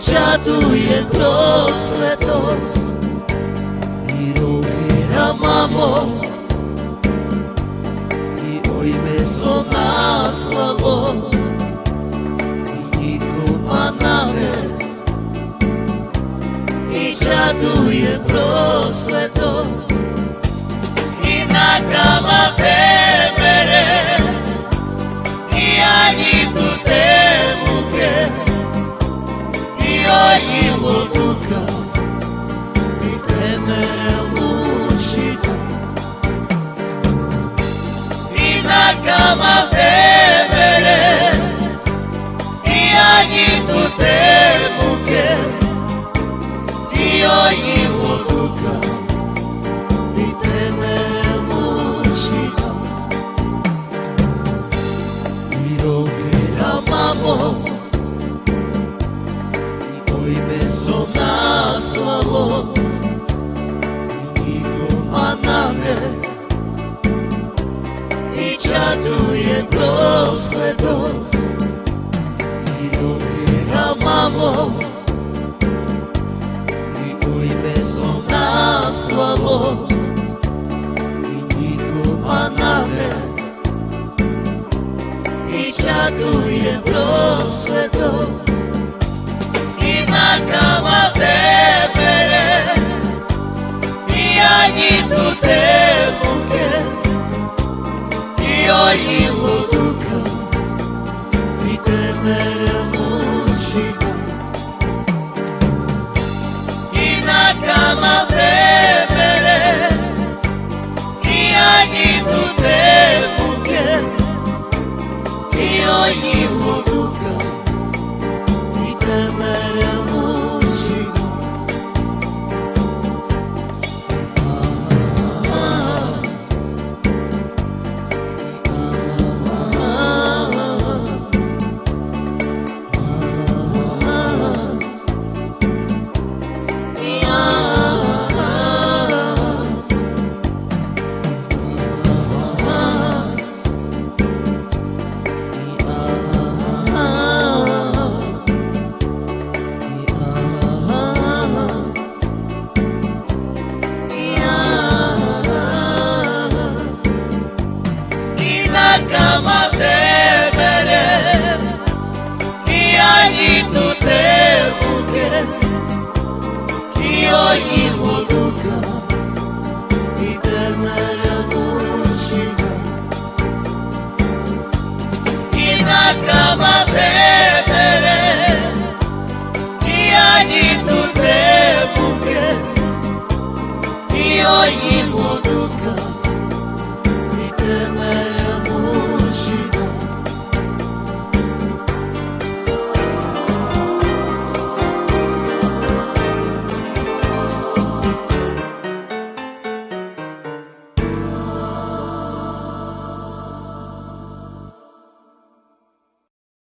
čaduje prosvetost i rokiramo i ojme so naslalo i nikoma name i čaduje prosvetost i nakama temere i anjitu temuke i voduka i temere lučina i nakama temere i anjitu temuke i voduka i temere lučina i rokiramo ime so naslalo i nikoma name i čaduje prosvetost i rokiramo i ime so naslalo i nikoma name i čaduje prosvetost